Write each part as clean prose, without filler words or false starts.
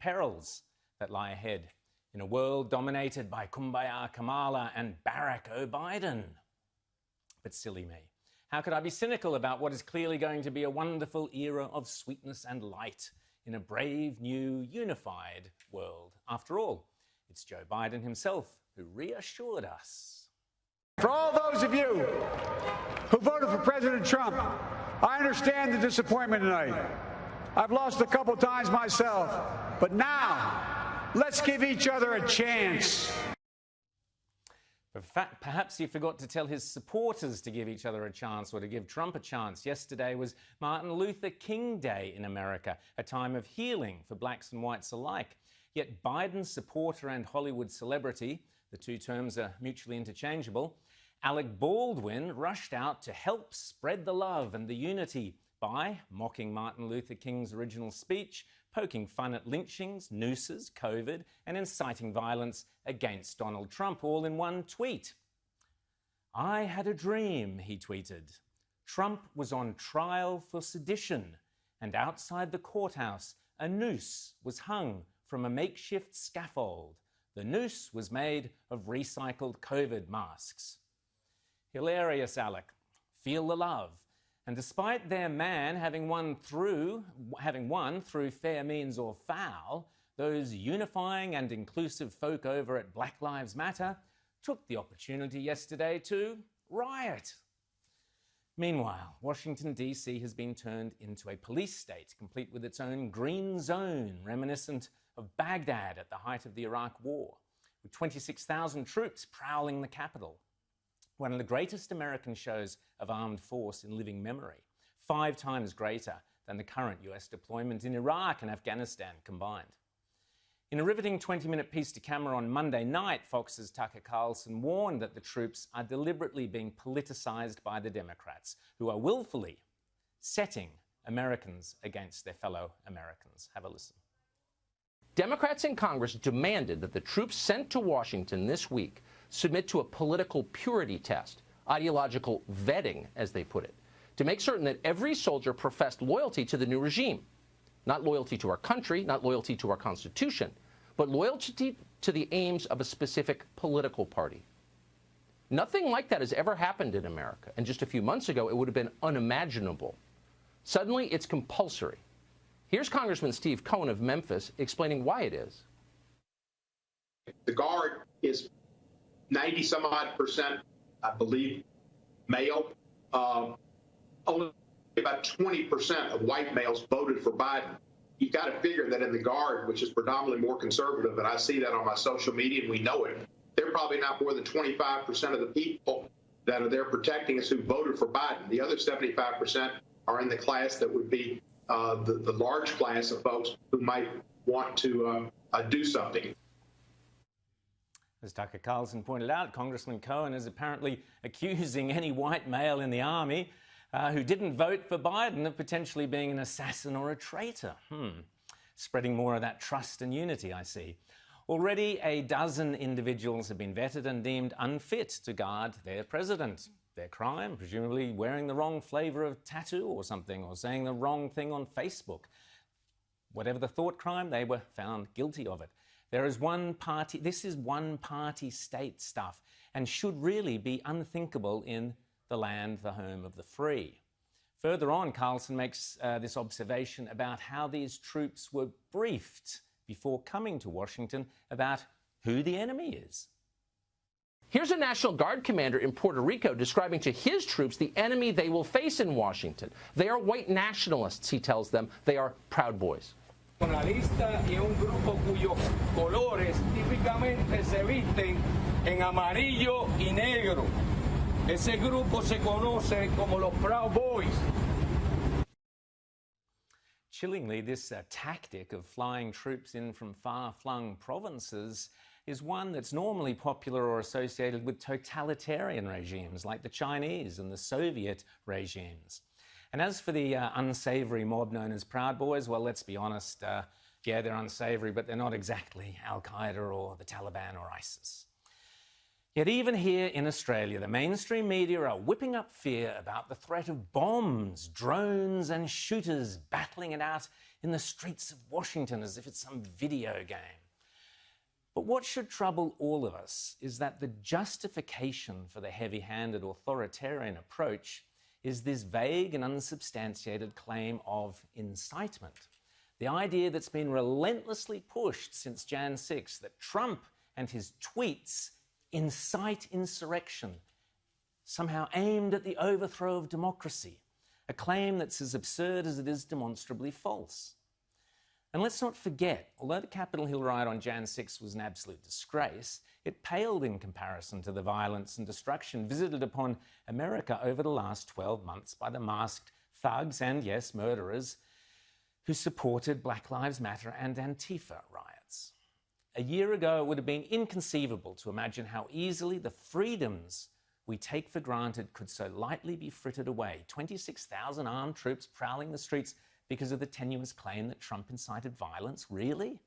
perils that lie ahead in a world dominated by Kumbaya Kamala and Barack O'Biden. But silly me. How could I be cynical about what is clearly going to be a wonderful era of sweetness and light in a brave, new, unified world? After all, it's Joe Biden himself who reassured us. For all those of you who voted for President Trump, I understand the disappointment tonight. I've lost a couple times myself, but now let's give each other a chance. But perhaps he forgot to tell his supporters to give each other a chance or to give Trump a chance. Yesterday was Martin Luther King Day in America, a time of healing for blacks and whites alike. Yet Biden's supporter and Hollywood celebrity, the two terms are mutually interchangeable, Alec Baldwin rushed out to help spread the love and the unity by mocking Martin Luther King's original speech, poking fun at lynchings, nooses, COVID, and inciting violence against Donald Trump, all in one tweet. "I had a dream," he tweeted. "Trump was on trial for sedition, and outside the courthouse, a noose was hung from a makeshift scaffold. The noose was made of recycled COVID masks." Hilarious, Alec. Feel the love. And despite their man having won through fair means or foul, those unifying and inclusive folk over at Black Lives Matter took the opportunity yesterday to riot. Meanwhile, Washington, D.C. has been turned into a police state, complete with its own green zone, reminiscent of Baghdad at the height of the Iraq War, with 26,000 troops prowling the capital. One of the greatest American shows of armed force in living memory, 5 times greater than the current US deployment in Iraq and Afghanistan combined. In a riveting 20-minute piece to camera on Monday night, Fox's Tucker Carlson warned that the troops are deliberately being politicized by the Democrats, who are willfully setting Americans against their fellow Americans. Have a listen. Democrats in Congress demanded that the troops sent to Washington this week submit to a political purity test, ideological vetting, as they put it, to make certain that every soldier professed loyalty to the new regime. Not loyalty to our country, not loyalty to our Constitution, but loyalty to the aims of a specific political party. Nothing like that has ever happened in America, and just a few months ago it would have been unimaginable. Suddenly it's compulsory. Here's Congressman Steve Cohen of Memphis explaining why it is. The Guard is 90-some-odd%, I believe, male. Only about 20% of white males voted for Biden. You got to figure that in the Guard, which is predominantly more conservative, and I see that on my social media, and we know it, they're probably not more than 25% of the people that are there protecting us who voted for Biden. The other 75% are in the class that would be the large class of folks who might want to do something. As Tucker Carlson pointed out, Congressman Cohen is apparently accusing any white male in the army who didn't vote for Biden of potentially being an assassin or a traitor. Spreading more of that trust and unity, I see. Already a dozen individuals have been vetted and deemed unfit to guard their president. Their crime, presumably wearing the wrong flavour of tattoo or something, or saying the wrong thing on Facebook. Whatever the thought crime, they were found guilty of it. There is one party, this is one-party state stuff, and should really be unthinkable in the land, the home of the free. Further on, Carlson makes this observation about how these troops were briefed before coming to Washington about who the enemy is. Here's a National Guard commander in Puerto Rico describing to his troops the enemy they will face in Washington. They are white nationalists, he tells them. They are Proud Boys. Nacionalista y un grupo cuyos colores típicamente se visten en amarillo y negro. Ese grupo se conoce como los Proud Boys. Chillingly, this tactic of flying troops in from far-flung provinces is one that's normally popular or associated with totalitarian regimes like the Chinese and the Soviet regimes. And as for the unsavoury mob known as Proud Boys, well, let's be honest, yeah, they're unsavoury, but they're not exactly Al-Qaeda or the Taliban or ISIS. Yet even here in Australia, the mainstream media are whipping up fear about the threat of bombs, drones and shooters battling it out in the streets of Washington as if it's some video game. But what should trouble all of us is that the justification for the heavy-handed authoritarian approach is this vague and unsubstantiated claim of incitement. The idea that's been relentlessly pushed since Jan 6 that Trump and his tweets incite insurrection, somehow aimed at the overthrow of democracy, a claim that's as absurd as it is demonstrably false. And let's not forget, although the Capitol Hill riot on Jan 6 was an absolute disgrace, it paled in comparison to the violence and destruction visited upon America over the last 12 months by the masked thugs and, yes, murderers who supported Black Lives Matter and Antifa riots. A year ago, it would have been inconceivable to imagine how easily the freedoms we take for granted could so lightly be frittered away. 26,000 armed troops prowling the streets because of the tenuous claim that Trump incited violence? Really?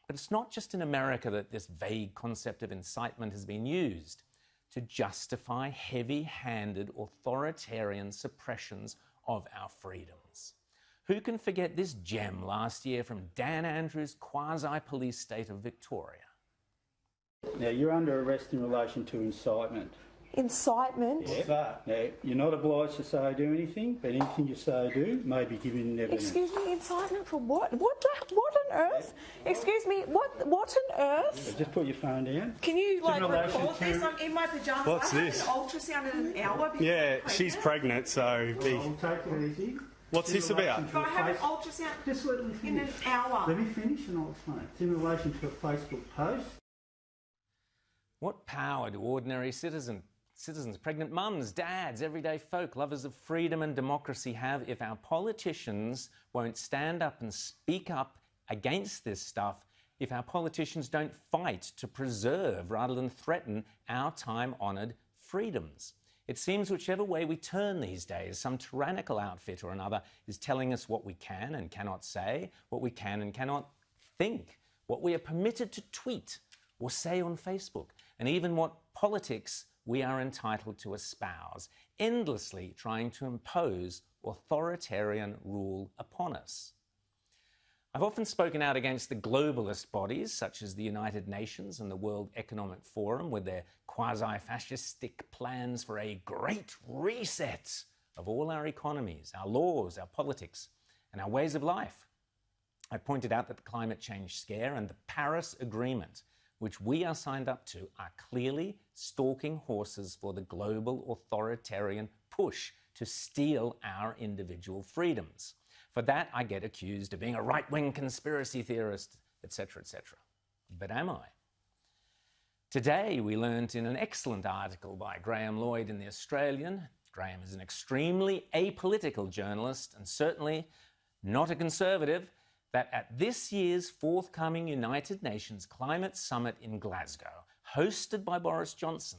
But it's not just in America that this vague concept of incitement has been used to justify heavy-handed authoritarian suppressions of our freedoms. Who can forget this gem last year from Dan Andrews' quasi-police state of Victoria? Now, you're under arrest in relation to incitement. Incitement? Yeah. Now, you're not obliged to say or do anything, but anything you say or do may be given evidence. Excuse me, incitement for what? What on earth? Excuse me, what on earth? So just put your phone down. Can you record this? to... I'm in my pyjamas. What's this? I had an ultrasound in an hour. Yeah, she's pregnant, so... I'll take it easy. What's this about? But I have an ultrasound just let me in an finish. hour. Let me finish and I'll explain. It's in relation to a Facebook post. What power do ordinary citizens, pregnant mums, dads, everyday folk, lovers of freedom and democracy have if our politicians won't stand up and speak up against this stuff, if our politicians don't fight to preserve rather than threaten our time-honoured freedoms? It seems whichever way we turn these days, some tyrannical outfit or another is telling us what we can and cannot say, what we can and cannot think, what we are permitted to tweet or say on Facebook, and even what politics we are entitled to espouse, endlessly trying to impose authoritarian rule upon us. I've often spoken out against the globalist bodies, such as the United Nations and the World Economic Forum, with their quasi-fascistic plans for a great reset of all our economies, our laws, our politics, and our ways of life. I pointed out that the climate change scare and the Paris Agreement, which we are signed up to, are clearly stalking horses for the global authoritarian push to steal our individual freedoms. For that, I get accused of being a right-wing conspiracy theorist, etc., etc. But am I? Today, we learnt in an excellent article by Graham Lloyd in The Australian. Graham is an extremely apolitical journalist and certainly not a conservative, that at this year's forthcoming United Nations Climate Summit in Glasgow, hosted by Boris Johnson,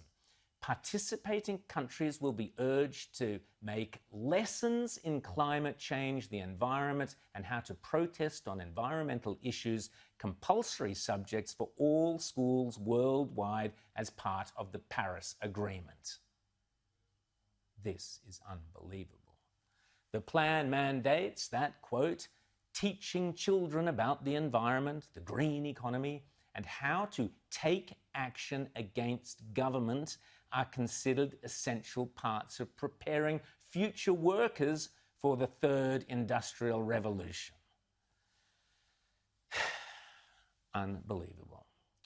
participating countries will be urged to make lessons in climate change, the environment, and how to protest on environmental issues compulsory subjects for all schools worldwide as part of the Paris Agreement. This is unbelievable. The plan mandates that, quote, teaching children about the environment, the green economy, and how to take action against government are considered essential parts of preparing future workers for the third industrial revolution. Unbelievable.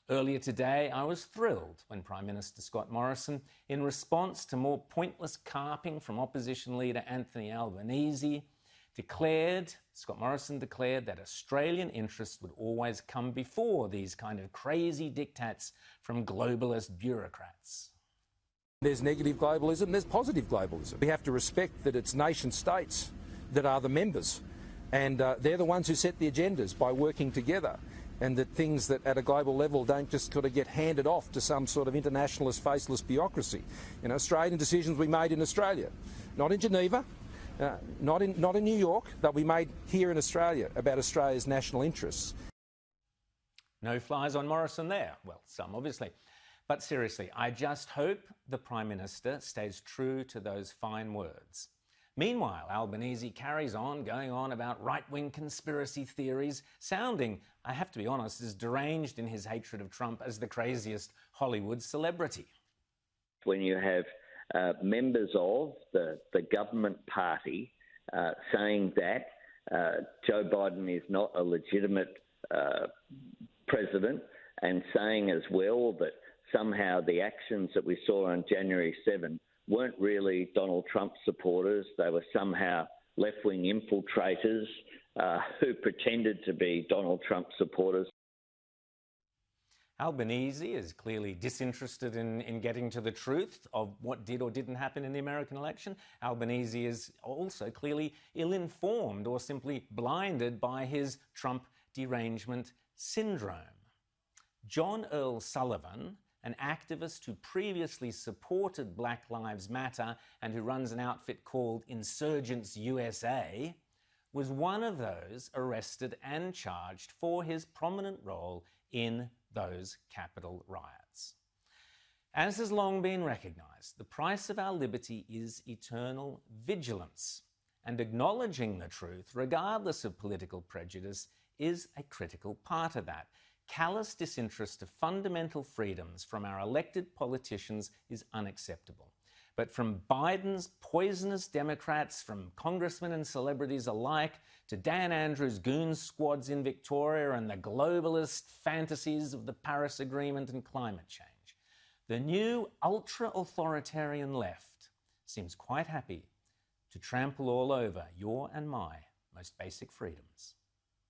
Earlier today, I was thrilled when Prime Minister Scott Morrison, in response to more pointless carping from opposition leader Anthony Albanese, Scott Morrison declared that Australian interests would always come before these kind of crazy diktats from globalist bureaucrats. There's negative globalism, there's positive globalism. We have to respect that it's nation states that are the members, and they're the ones who set the agendas by working together, and that things that at a global level don't just sort of get handed off to some sort of internationalist, faceless bureaucracy. You know, Australian decisions we made in Australia, not in Geneva, not in New York, that we made here in Australia about Australia's national interests. No flies on Morrison there. Well, some obviously. But seriously, I just hope the Prime Minister stays true to those fine words. Meanwhile, Albanese carries on going on about right-wing conspiracy theories, sounding, I have to be honest, as deranged in his hatred of Trump as the craziest Hollywood celebrity. When you have members of the government party saying that Joe Biden is not a legitimate president, and saying as well that somehow the actions that we saw on January 7 weren't really Donald Trump supporters. They were somehow left-wing infiltrators who pretended to be Donald Trump supporters. Albanese is clearly disinterested in getting to the truth of what did or didn't happen in the American election. Albanese is also clearly ill-informed or simply blinded by his Trump derangement syndrome. John Earl Sullivan, an activist who previously supported Black Lives Matter and who runs an outfit called Insurgents USA, was one of those arrested and charged for his prominent role in those Capitol riots. As has long been recognised, the price of our liberty is eternal vigilance, and acknowledging the truth, regardless of political prejudice, is a critical part of that. Callous disinterest of fundamental freedoms from our elected politicians is unacceptable. But from Biden's poisonous Democrats, from congressmen and celebrities alike, to Dan Andrews' goon squads in Victoria and the globalist fantasies of the Paris Agreement and climate change, the new ultra-authoritarian left seems quite happy to trample all over your and my most basic freedoms.